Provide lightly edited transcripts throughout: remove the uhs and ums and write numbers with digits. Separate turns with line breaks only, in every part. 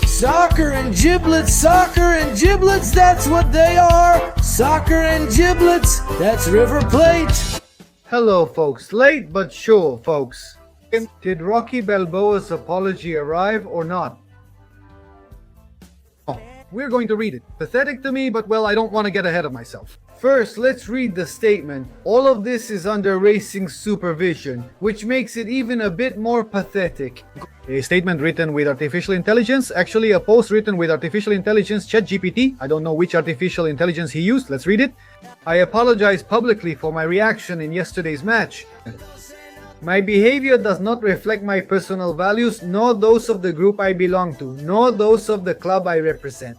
Soccer and giblets, that's what they are. Soccer and giblets, that's River Plate.
Hello folks, late but sure folks. Did Rocky Balboa's apology arrive or not? Oh, we're going to read it. Pathetic to me, but well, I don't want to get ahead of myself. First, let's read the statement. All of this is under racing supervision, which makes it even a bit more pathetic. A statement written with artificial intelligence, actually a post written with artificial intelligence, ChatGPT. I don't know which artificial intelligence he used, let's read it. I apologize publicly for my reaction in yesterday's match. My behavior does not reflect my personal values, nor those of the group I belong to, nor those of the club I represent.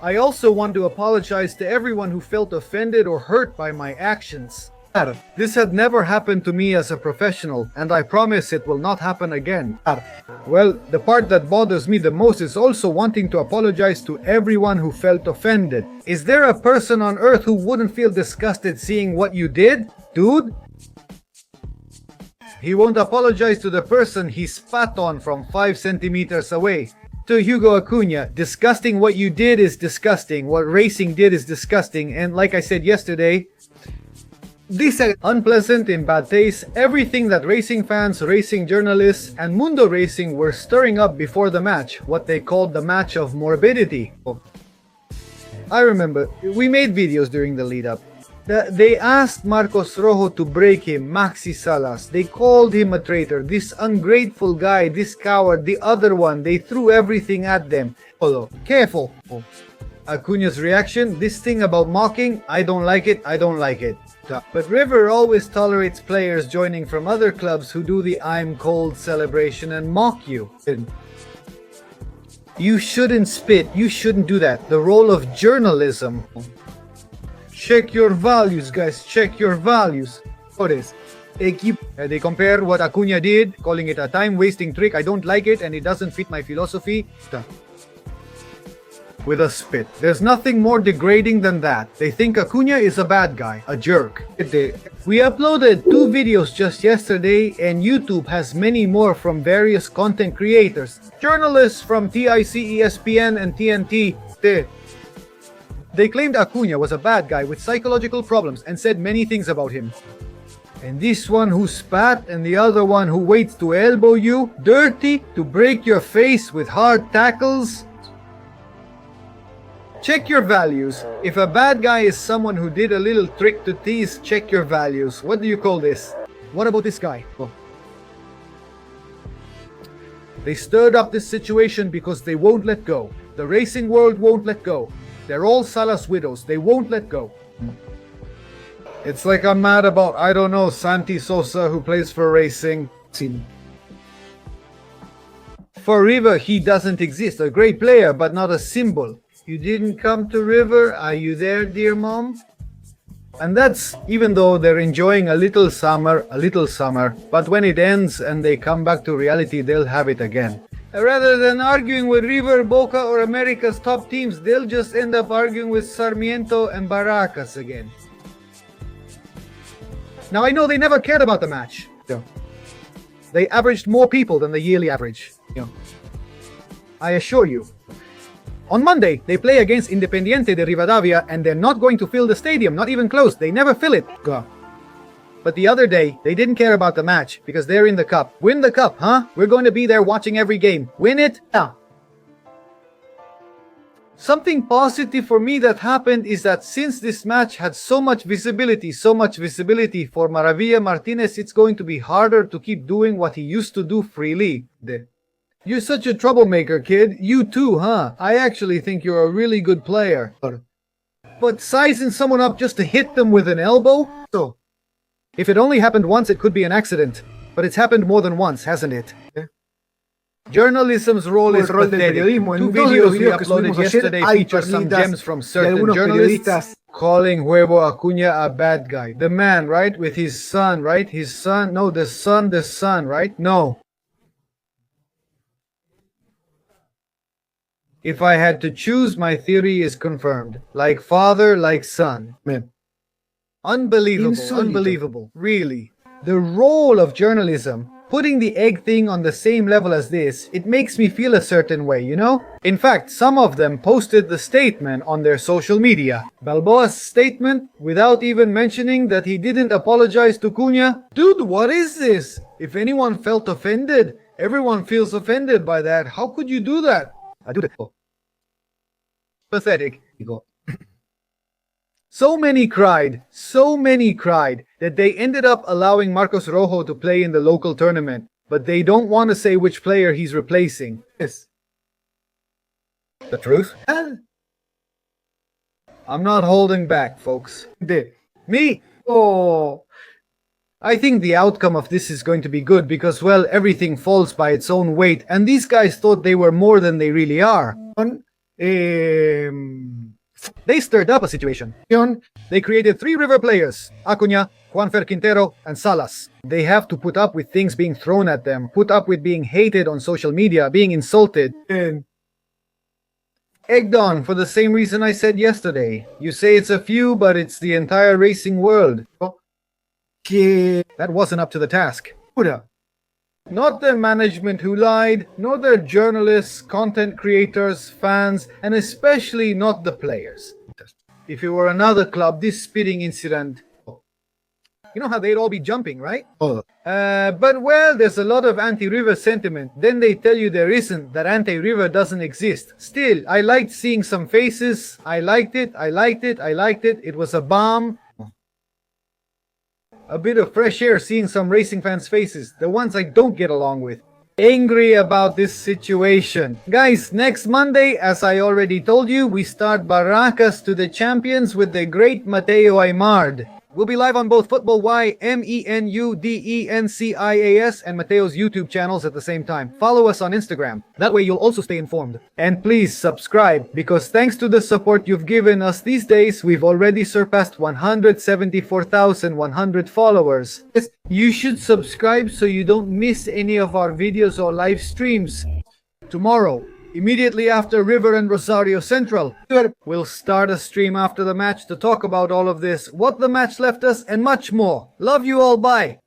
I also want to apologize to everyone who felt offended or hurt by my actions. This had never happened to me as a professional, and I promise it will not happen again. Well, the part that bothers me the most is also wanting to apologize to everyone who felt offended. Is there a person on earth who wouldn't feel disgusted seeing what you did, dude? He won't apologize to the person he spat on from 5 centimeters away. To Hugo Acuña, disgusting what you did is disgusting, what racing did is disgusting, and like I said yesterday, this is unpleasant in bad taste, everything that racing fans, racing journalists, and Mundo Racing were stirring up before the match, what they called the match of morbidity. I remember, we made videos during the lead-up. They asked Marcos Rojo to break him, Maxi Salas. They called him a traitor, this ungrateful guy, this coward, the other one. They threw everything at them. Careful. Acuña's reaction, this thing about mocking, I don't like it, I don't like it. But River always tolerates players joining from other clubs who do the I'm cold celebration and mock you. You shouldn't spit, you shouldn't do that. The role of journalism. Check your values, guys. Check your values. What is? They compare what Acuña did, calling it a time-wasting trick. I don't like it, and it doesn't fit my philosophy. With a spit. There's nothing more degrading than that. They think Acuña is a bad guy, a jerk. We uploaded 2 videos just yesterday, and YouTube has many more from various content creators. Journalists from TIC, ESPN, and TNT. They claimed Acuña was a bad guy with psychological problems and said many things about him. And this one who spat and the other one who waits to elbow you, dirty, to break your face with hard tackles. Check your values. If a bad guy is someone who did a little trick to tease, check your values. What do you call this? What about this guy? They stirred up this situation because they won't let go. The racing world won't let go. They're all Salas widows. They won't let go. It's like I'm mad about, I don't know, Santi Sosa who plays for Racing. For River, he doesn't exist. A great player, but not a symbol. You didn't come to River? Are you there, dear mom? And that's even though they're enjoying a little summer. But when it ends and they come back to reality, they'll have it again. Rather than arguing with River, Boca, or America's top teams, they'll just end up arguing with Sarmiento and Barracas again. Now I know they never cared about the match. They averaged more people than the yearly average. I assure you. On Monday, they play against Independiente de Rivadavia and they're not going to fill the stadium, not even close. They never fill it. But the other day, they didn't care about the match because they're in the cup. Win the cup, huh? We're going to be there watching every game. Win it? Yeah. Something positive for me that happened is that since this match had so much visibility for Maravilla Martinez, it's going to be harder to keep doing what he used to do freely. You're such a troublemaker, kid. You too, huh? I actually think you're a really good player. But sizing someone up just to hit them with an elbow? So, if it only happened once, it could be an accident. But it's happened more than once, hasn't it? Journalism's role is pathetic. 2 videos we uploaded yesterday feature some gems from certain journalists calling Huevo Acuña a bad guy. The man, right? With his son, right? His son? No, the son, right? No. If I had to choose, my theory is confirmed. Like father, like son. Unbelievable, unbelievable, really. The role of journalism Putting the egg thing on the same level as this, it makes me feel a certain way, you know? In fact, some of them posted the statement on their social media. Balboa's statement, without even mentioning that he didn't apologize to Acuña. Dude, what is this? If anyone felt offended, everyone feels offended by that. How could you do that? I do that. Pathetic. So many cried that they ended up allowing Marcos Rojo to play in the local tournament, but they don't want to say which player he's replacing. Yes. The truth? I'm not holding back, folks. Me? Oh. I think the outcome of this is going to be good because, well, everything falls by its own weight, and these guys thought they were more than they really are. They stirred up a situation. They created 3 river players, Acuña, Juanfer Quintero, and Salas. They have to put up with things being thrown at them, put up with being hated on social media, being insulted, and egged on for the same reason I said yesterday. You say it's a few, but it's the entire racing world. That wasn't up to the task. Not the management who lied, nor the journalists, content creators, fans, and especially not the players. If it were another club, this spitting incident, you know how they'd all be jumping, right? But well, there's a lot of anti-River sentiment. Then they tell you there isn't, that anti-River doesn't exist. Still, I liked seeing some faces. I liked it. It was a bomb. A bit of fresh air seeing some racing fans' faces, the ones I don't get along with. Angry about this situation. Guys, next Monday, as I already told you, we start Barracas to the Champions with the great Mateo Aymard. We'll be live on both Football Y, MENUDENCIAS, and Mateo's YouTube channels at the same time. Follow us on Instagram. That way you'll also stay informed. And please subscribe, because thanks to the support you've given us these days, we've already surpassed 174,100 followers. Yes, you should subscribe so you don't miss any of our videos or live streams. Tomorrow, immediately after River and Rosario Central, we'll start a stream after the match to talk about all of this, what the match left us, and much more. Love you all, bye!